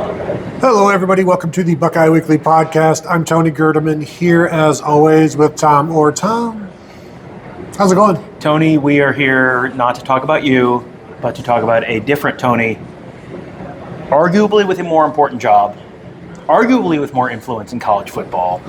Hello, everybody. Welcome to the Buckeye Weekly Podcast. I'm Tony Gerdeman, here as always with Tom. Tom, how's it going? Tony, we are here not to talk about you, but to talk about a different Tony, arguably with a more important job, arguably with more influence in college football.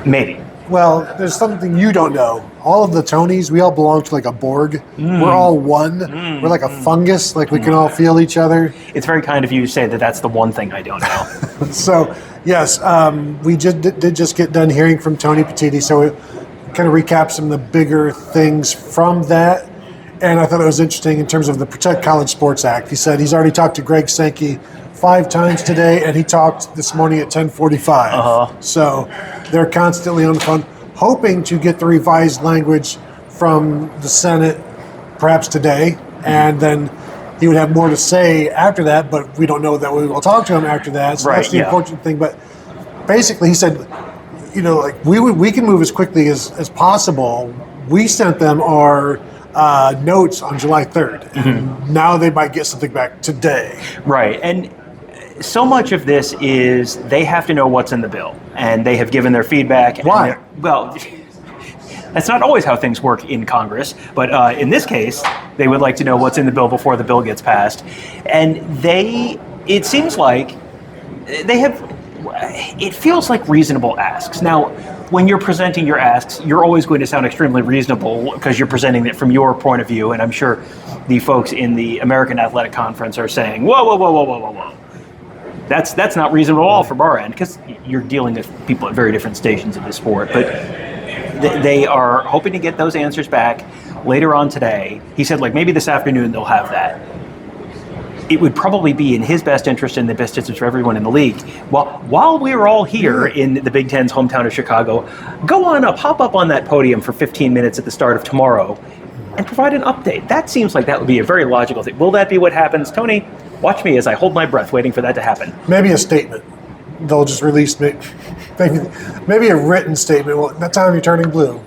Maybe. Well, there's something you don't know. All of the Tonys, we all belong to like a Borg. We're all one. We're like a fungus, like we can all feel each other. It's very kind of you to say that that's the one thing I don't know. So, yes, we did just get done hearing from Tony Petitti, so we kind of recap some of the bigger things from that. And I thought it was interesting in terms of the Protect College Sports Act. He said he's already talked to Greg Sankey 5 times today, and he talked this morning at 10:45. So they're constantly on the phone, hoping to get the revised language from the Senate perhaps today, and then he would have more to say after that, but we don't know that we will talk to him after that. So that's the important thing. But basically he said, like we can move as quickly as possible. We sent them our notes on July 3rd. And now they might get something back today. Right. And so much of this is they have to know what's in the bill, and they have given their feedback. Why? Well, that's not always how things work in Congress, but in this case, they would like to know what's in the bill before the bill gets passed. And it seems like they have, it feels like reasonable asks. Now, when you're presenting your asks, you're always going to sound extremely reasonable because you're presenting it from your point of view, and I'm sure the folks in the American Athletic Conference are saying, whoa. That's not reasonable at all from our end, because you're dealing with people at very different stations of the sport. But they are hoping to get those answers back later on today. He said, maybe this afternoon they'll have that. It would probably be in his best interest and the best interest for everyone in the league. While we're all here in the Big Ten's hometown of Chicago, hop up on that podium for 15 minutes at the start of tomorrow and provide an update. That seems like that would be a very logical thing. Will that be what happens? Tony, watch me as I hold my breath waiting for that to happen. Maybe a statement. They'll just release maybe a written statement. Well, that time you're turning blue.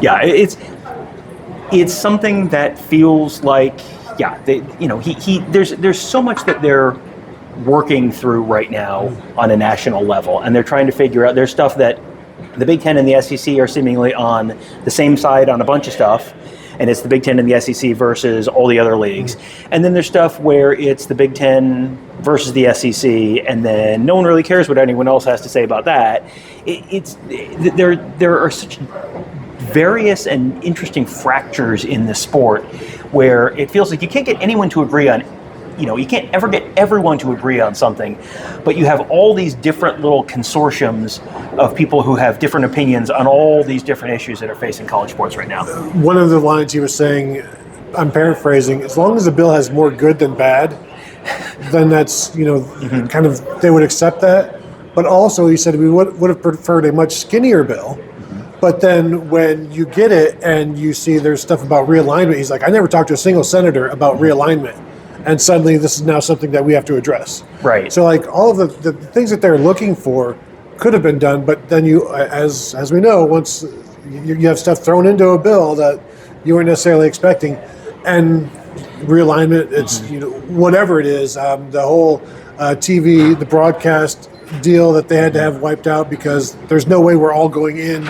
Yeah, it's something that feels like, there's so much that they're working through right now on a national level, and they're trying to figure out. There's stuff that the Big Ten and the SEC are seemingly on the same side on a bunch of stuff, and it's the Big Ten and the SEC versus all the other leagues. And then there's stuff where it's the Big Ten versus the SEC, and then no one really cares what anyone else has to say about that. There are such various and interesting fractures in the sport where it feels like you can't get anyone to agree on, you can't ever get everyone to agree on something, but you have all these different little consortiums of people who have different opinions on all these different issues that are facing college sports right now. One of the lines he was saying, I'm paraphrasing, as long as the bill has more good than bad, then that's, kind of, they would accept that. But also he said we would have preferred a much skinnier bill. But then when you get it and you see there's stuff about realignment, he's like, I never talked to a single senator about realignment. And suddenly this is now something that we have to address. Right. So all of the things that they're looking for could have been done, but then you, as we know, once you have stuff thrown into a bill that you weren't necessarily expecting, and realignment, it's whatever it is, the whole TV, the broadcast deal that they had to have wiped out because there's no way we're all going in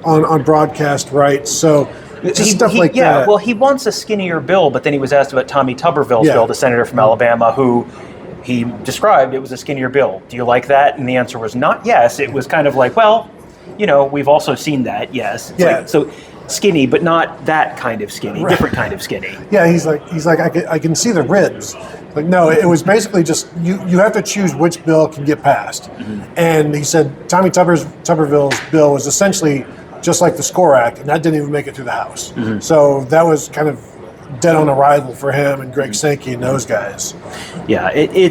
on broadcast rights. So just stuff like that. Yeah, well, he wants a skinnier bill, but then he was asked about Tommy Tuberville's bill, the senator from Alabama, who he described it was a skinnier bill. Do you like that? And the answer was not yes. It was kind of like, well, we've also seen that, yes. It's so skinny, but not that kind of skinny, different kind of skinny. Yeah, he's like, I can see the ribs. Like, no, it was basically just, you have to choose which bill can get passed. And he said Tommy Tuberville's bill was essentially just like the SCORE Act, and that didn't even make it through the House. So that was kind of dead on arrival for him and Greg Sankey and those guys. Yeah, I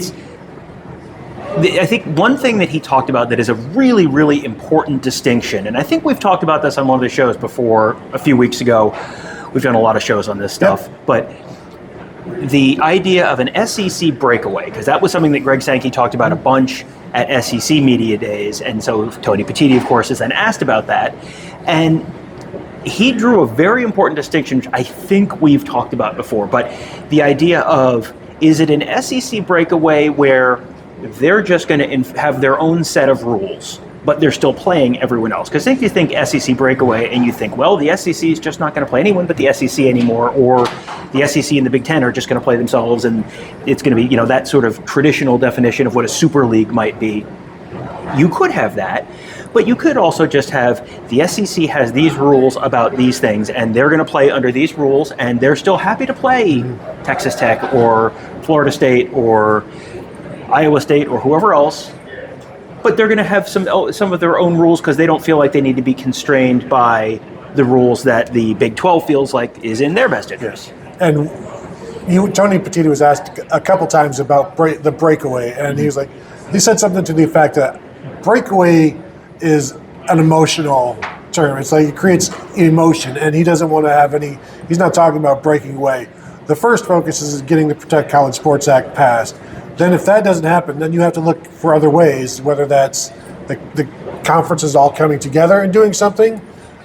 think one thing that he talked about that is a really, really important distinction, and I think we've talked about this on one of the shows before a few weeks ago. We've done a lot of shows on this stuff, but the idea of an SEC breakaway, because that was something that Greg Sankey talked about a bunch at SEC Media Days, and so Tony Petitti, of course, is then asked about that, and he drew a very important distinction, which I think we've talked about before, but the idea of Is it an SEC breakaway where they're just going to have their own set of rules, but they're still playing everyone else? Because if you think SEC breakaway and you think, well, the SEC is just not going to play anyone but the SEC anymore, or the SEC and the Big Ten are just going to play themselves, and it's going to be, that sort of traditional definition of what a super league might be. You could have that, but you could also just have the SEC has these rules about these things, and they're going to play under these rules, and they're still happy to play Texas Tech or Florida State or Iowa State or whoever else, but they're going to have some of their own rules because they don't feel like they need to be constrained by the rules that the Big 12 feels like is in their best interest. And Tony Petitti was asked a couple times about the breakaway, and he said something to the effect that breakaway is an emotional term. It's like it creates emotion, and he doesn't want to have any. He's not talking about breaking away. The first focus is getting the Protect College Sports Act passed. Then if that doesn't happen, then you have to look for other ways, whether that's the conferences all coming together and doing something,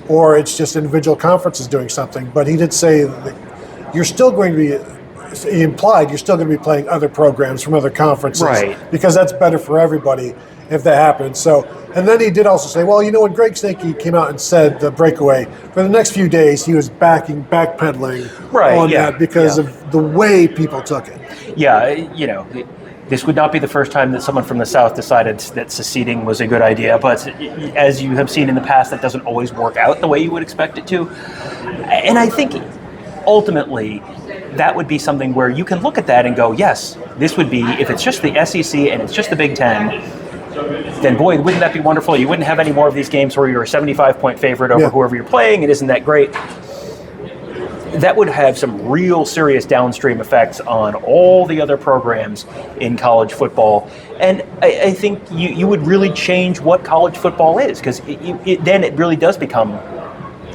or it's just individual conferences doing something. But he did say that you're still going to be, he implied you're still going to be playing other programs from other conferences. Right. Because that's better for everybody if that happens. So, and then he did also say, well, when Greg Snakey came out and said the breakaway, for the next few days he was backpedaling on that because of the way people took it. Yeah, this would not be the first time that someone from the South decided that seceding was a good idea, but as you have seen in the past, that doesn't always work out the way you would expect it to. And I think ultimately that would be something where you can look at that and go, yes, this would be, if it's just the SEC and it's just the Big Ten, then boy, wouldn't that be wonderful? You wouldn't have any more of these games where you're a 75-point favorite over whoever you're playing, and isn't that great? That would have some real serious downstream effects on all the other programs in college football. And I think you would really change what college football is, because then it really does become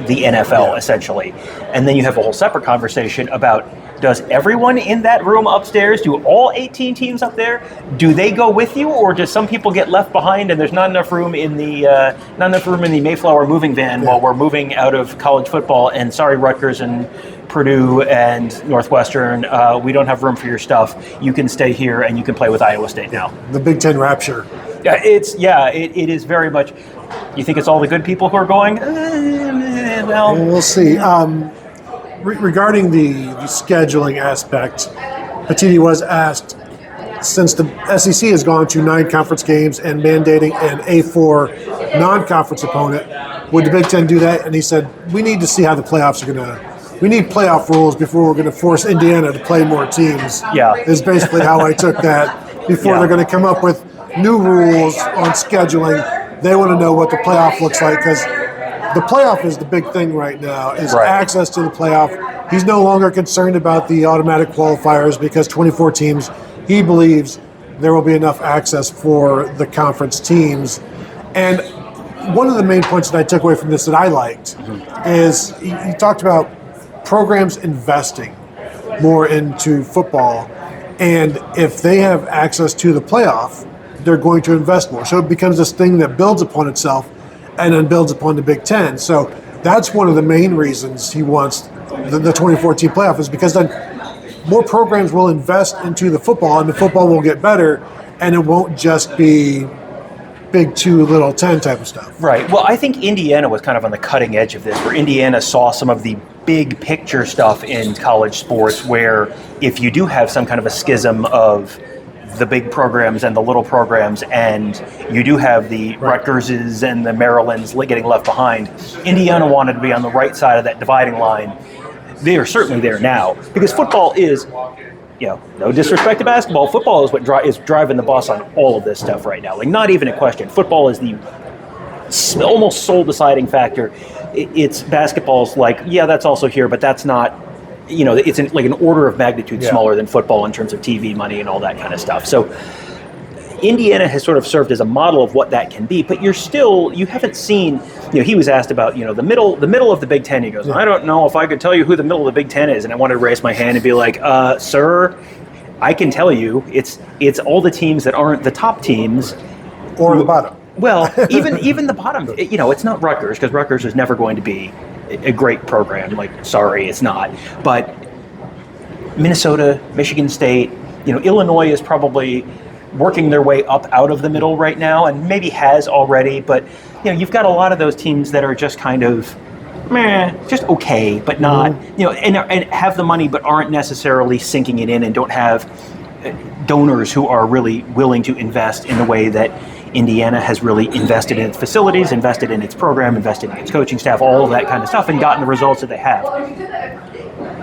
the NFL, essentially. And then you have a whole separate conversation about, does everyone in that room upstairs, do all 18 teams up there, do they go with you, or do some people get left behind and there's not enough room in the Mayflower moving van while we're moving out of college football, and sorry, Rutgers and Purdue and Northwestern, we don't have room for your stuff. You can stay here and you can play with Iowa State now. The Big Ten rapture. It is very much. You think it's all the good people who are going? Well, we'll see. Regarding the scheduling aspect, Petitti was asked, since the SEC has gone to 9 conference games and mandating an A4 non-conference opponent, would the Big Ten do that? And he said, we need to see how the playoffs are going to. We need playoff rules before we're going to force Indiana to play more teams. Is basically how I took that. Before they're going to come up with new rules on scheduling, they want to know what the playoff looks like, because the playoff is the big thing right now, is access to the playoff. He's no longer concerned about the automatic qualifiers because 24 teams, he believes there will be enough access for the conference teams. And one of the main points that I took away from this that I liked is he talked about programs investing more into football, and if they have access to the playoff, they're going to invest more. So it becomes this thing that builds upon itself and then builds upon the Big Ten. So that's one of the main reasons he wants the 2014 playoff, is because then more programs will invest into the football, and the football will get better, and it won't just be Big 2, Little 10 type of stuff. Right. Well, I think Indiana was kind of on the cutting edge of this, where Indiana saw some of the big picture stuff in college sports, where if you do have some kind of a schism of the big programs and the little programs, and you do have the Rutgerses and the Marylands getting left behind, Indiana wanted to be on the right side of that dividing line. They are certainly there now, because football is, no disrespect to basketball, football is what is driving the bus on all of this stuff right now. Like, not even a question. Football is the almost sole deciding factor. It's basketball's like, that's also here, but that's not. It's like an order of magnitude smaller than football in terms of TV money and all that kind of stuff. So Indiana has sort of served as a model of what that can be, but you haven't seen, he was asked about, the middle of the Big Ten. He goes, I don't know if I could tell you who the middle of the Big Ten is. And I wanted to raise my hand and be like, sir, I can tell you it's all the teams that aren't the top teams. Or the bottom. Well, even the bottom, it's not Rutgers, because Rutgers is never going to be a great program. Like, sorry, it's not. But Minnesota, Michigan State, Illinois is probably working their way up out of the middle right now, and maybe has already, but you've got a lot of those teams that are just kind of just okay, but not, and have the money but aren't necessarily sinking it in and don't have donors who are really willing to invest in the way that Indiana has really invested in its facilities, invested in its program, invested in its coaching staff, all of that kind of stuff, and gotten the results that they have.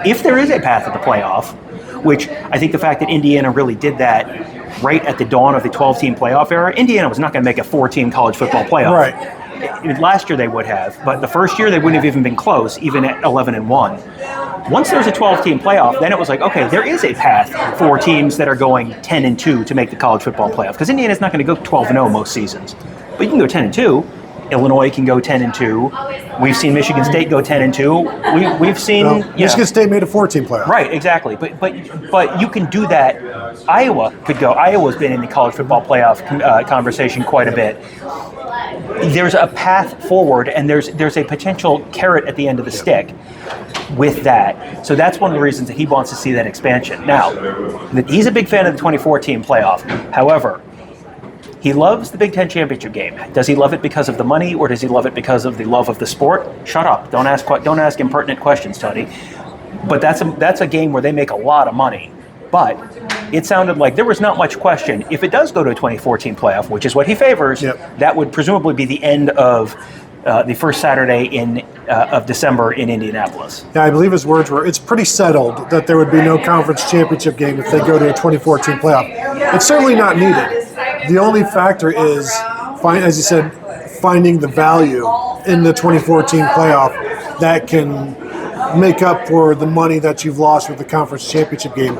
If there is a path to the playoff, which I think the fact that Indiana really did that right at the dawn of the 12-team playoff era, Indiana was not going to make a 4-team college football playoff. Right. Last year they would have, but the first year they wouldn't have even been close, even at 11-1. Once there's a 12-team playoff, then it was like, okay, there is a path for teams that are going 10-2 to make the college football playoff, because Indiana's not going to go 12-0 most seasons, but you can go 10-2. Illinois can go 10-2. We've seen Michigan State go 10-2. We've seen Michigan State made a 4-team playoff. Right, exactly. But you can do that. Iowa could go. Iowa's been in the college football playoff conversation quite a bit. There's a path forward, and there's a potential carrot at the end of the stick with that. So that's one of the reasons that he wants to see that expansion. Now, he's a big fan of the 2014 playoff. However, he loves the Big Ten championship game. Does he love it because of the money, or does he love it because of the love of the sport? Shut up! Don't ask impertinent questions, Tony. But that's a game where they make a lot of money. But it sounded like there was not much question. If it does go to a 2014 playoff, which is what he favors, that would presumably be the end of the first Saturday of December in Indianapolis. Yeah, I believe his words were, it's pretty settled that there would be no conference championship game if they go to a 2014 playoff. It's certainly not needed. The only factor is, as you said, finding the value in the 2014 playoff that can make up for the money that you've lost with the conference championship game.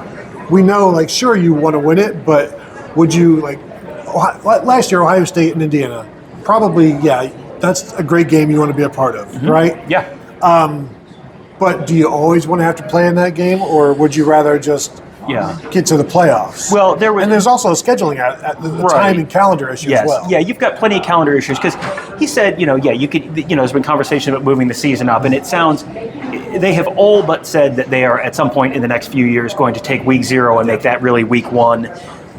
We know, sure, you want to win it, but would you, last year, Ohio State and Indiana, probably, that's a great game you want to be a part of, right? Yeah. But do you always want to have to play in that game, or would you rather just get to the playoffs? Well, there's also a scheduling at the time and calendar issue as well. Yeah, you've got plenty of calendar issues, because he said, you could, there's been conversation about moving the season up, and it sounds, they have all but said that they are at some point in the next few years going to take week 0 and make that really week 1.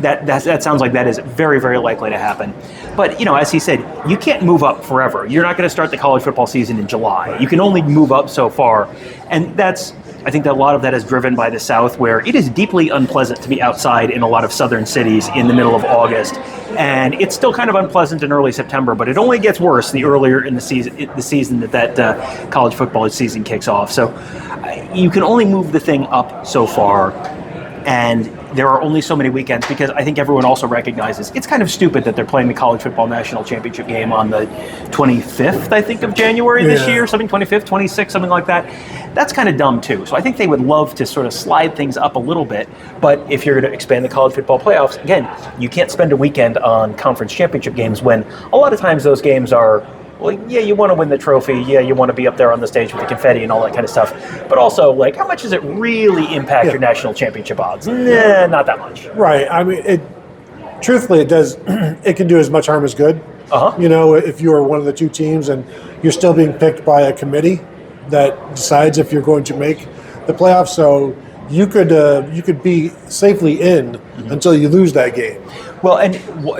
That sounds like that is very, very likely to happen. But, as he said, you can't move up forever. You're not going to start the college football season in July. You can only move up so far. And I think that a lot of that is driven by the South, where it is deeply unpleasant to be outside in a lot of southern cities in the middle of August. And it's still kind of unpleasant in early September, but it only gets worse the earlier in the season that college football season kicks off. So you can only move the thing up so far. And there are only so many weekends, because I think everyone also recognizes it's kind of stupid that they're playing the college football national championship game on the 25th, I think, of January this year, 25th, 26th, something like that. That's kind of dumb too. So I think they would love to sort of slide things up a little bit. But if you're going to expand the college football playoffs, again, you can't spend a weekend on conference championship games, when a lot of times those games are, you want to win the trophy. Yeah, you want to be up there on the stage with the confetti and all that kind of stuff. But also, how much does it really impact your national championship odds? Nah, not that much. Right. I mean, truthfully, it does. It can do as much harm as good. If you are one of the two teams and you're still being picked by a committee that decides if you're going to make the playoffs, so you could be safely in until you lose that game. Well, and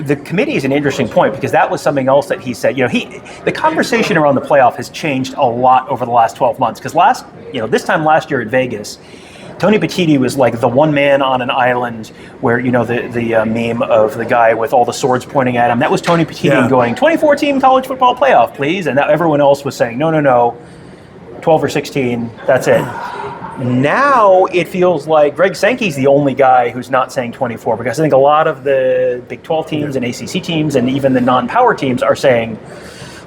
the committee is an interesting point, because that was something else that he said. The conversation around the playoff has changed a lot over the last 12 months. Because this time last year at Vegas, Tony Petitti was like the one man on an island, where the meme of the guy with all the swords pointing at him. That was Tony Petitti going 2014 college football playoff, please, and everyone else was saying no, 12 or 16, that's it. Now it feels like Greg Sankey's the only guy who's not saying 24, because I think a lot of the Big 12 teams and ACC teams and even the non-power teams are saying,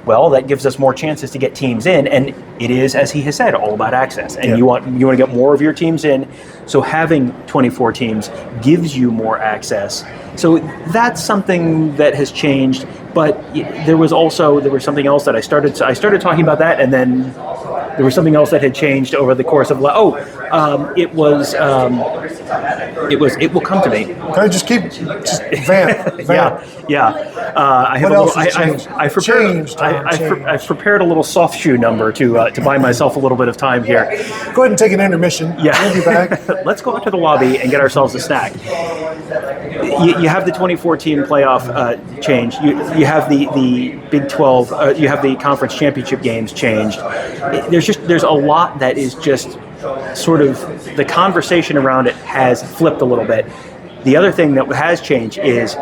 well, that gives us more chances to get teams in, and it is, as he has said, all about access. And you want to get more of your teams in, so having 24 teams gives you more access. So that's something that has changed. But there was something else that I started talking about that, and then there was something else that had changed over the course of it will come to me. Okay, just vamp. I've prepared a little soft shoe number to buy myself a little bit of time here. Go ahead and take an intermission. Yeah. We'll be back. Let's go out to the lobby and get ourselves a snack. you have the 2014 playoff change. You have the Big 12. You have the conference championship games changed. There's a lot that is just sort of the conversation around it has flipped a little bit. The other thing that has changed is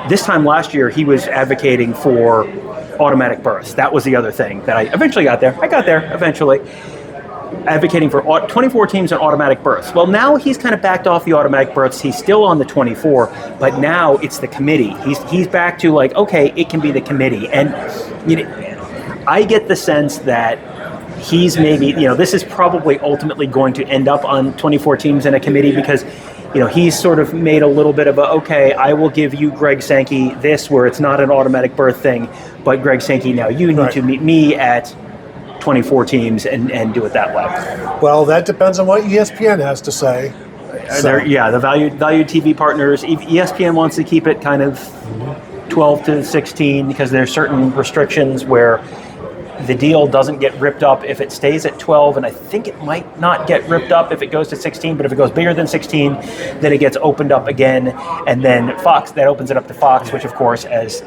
this time last year he was advocating for automatic berths. That was the other thing that I eventually got there. I got there eventually. Advocating for 24 teams and automatic berths. Well, now he's kind of backed off the automatic berths. He's still on the 24, but now it's the committee. He's back to like, okay, it can be the committee. And I get the sense that he's maybe, this is probably ultimately going to end up on 24 teams in a committee because, he's sort of made a little bit of okay, I will give you, Greg Sankey, this where it's not an automatic berth thing, but Greg Sankey, now you need to meet me at 24 teams and do it that way. Well, that depends on what ESPN has to say. So. The valued TV partners, ESPN wants to keep it kind of 12 to 16 because there's certain restrictions where the deal doesn't get ripped up if it stays at 12, and I think it might not get ripped up if it goes to 16, but if it goes bigger than 16, then it gets opened up again, and then Fox, that opens it up to Fox, which of course, as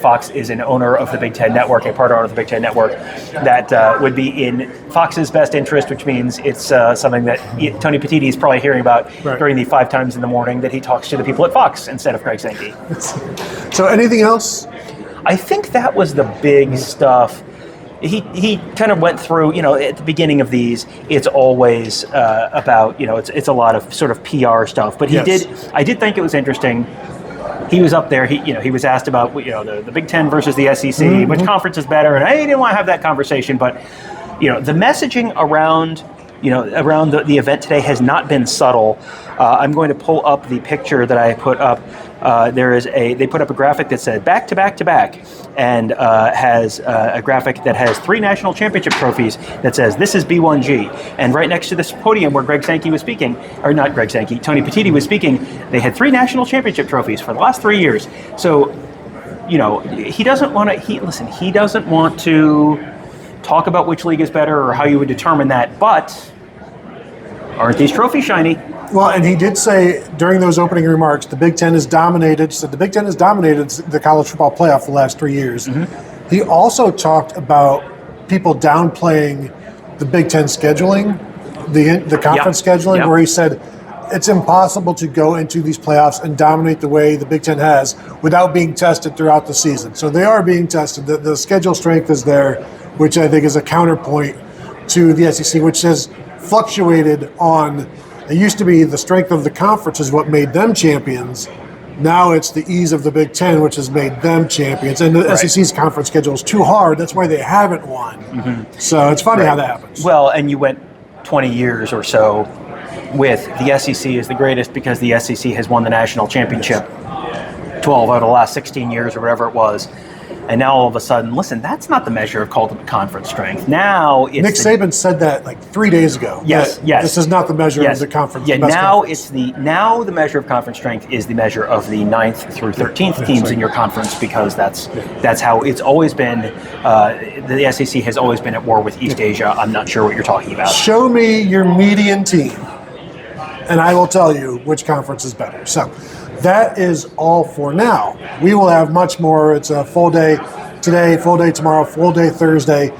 Fox is an owner of the Big Ten Network, a part owner of the Big Ten Network, that would be in Fox's best interest, which means it's something that Tony Petitti is probably hearing about during the 5 times in the morning that he talks to the people at Fox instead of Greg Sankey. So anything else? I think that was the big stuff. He kind of went through, at the beginning of these, it's always about, it's a lot of sort of PR stuff. But I did think it was interesting. He was up there, he was asked about, the Big Ten versus the SEC, which conference is better, and I didn't want to have that conversation. But, the messaging around the event today has not been subtle. I'm going to pull up the picture that I put up. They put up a graphic that said back to back to back, and has a graphic that has 3 national championship trophies that says this is B1G. And right next to this podium where Greg Sankey was speaking, or not Greg Sankey, Tony Petitti was speaking, they had 3 national championship trophies for the last 3 years. So, he doesn't want to talk about which league is better or how you would determine that, but aren't these trophies shiny? Well, and he did say during those opening remarks, the Big Ten has dominated the college football playoff the last 3 years. Mm-hmm. He also talked about people downplaying the Big Ten scheduling, the conference scheduling, where he said it's impossible to go into these playoffs and dominate the way the Big Ten has without being tested throughout the season. So they are being tested. The schedule strength is there, which I think is a counterpoint to the SEC, which has fluctuated on. It used to be the strength of the conference is what made them champions. Now it's the ease of the Big Ten, which has made them champions. And the SEC's conference schedule is too hard. That's why they haven't won. Mm-hmm. So it's funny how that happens. Well, and you went 20 years or so with the SEC is the greatest because the SEC has won the national championship 12 out of the last 16 years or whatever it was. And now all of a sudden, listen, that's not the measure of conference strength. Now it's Nick Saban said that like 3 days ago. Yes. This is not the measure of the conference. Yeah, now the measure of conference strength is the measure of the 9th through 13th teams in your conference because that's how it's always been. The SEC has always been at war with East Asia. I'm not sure what you're talking about. Show me your median team, and I will tell you which conference is better. So. That is all for now. We will have much more. It's a full day today, full day tomorrow, full day Thursday,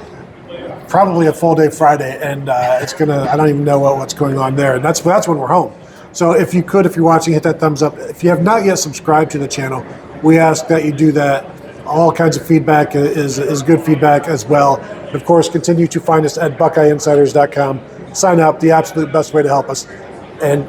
probably a full day Friday, and it's gonna. I don't even know what's going on there, and that's when we're home. So if you're watching, hit that thumbs up. If you have not yet subscribed to the channel, we ask that you do that. All kinds of feedback is good feedback as well. And of course, continue to find us at BuckeyeInsiders.com. Sign up. The absolute best way to help us. And,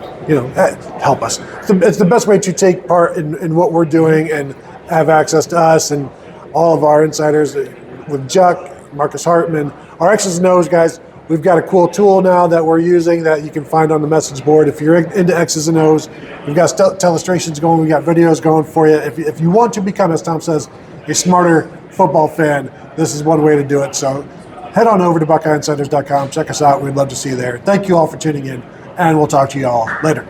help us. It's the best way to take part in what we're doing and have access to us and all of our insiders with Chuck, Marcus Hartman. Our X's and O's, guys, we've got a cool tool now that we're using that you can find on the message board. If you're into X's and O's, we've got illustrations going. We've got videos going for you. If you want to become, as Tom says, a smarter football fan, this is one way to do it. So head on over to BuckeyeInsiders.com. Check us out. We'd love to see you there. Thank you all for tuning in. And we'll talk to you all later.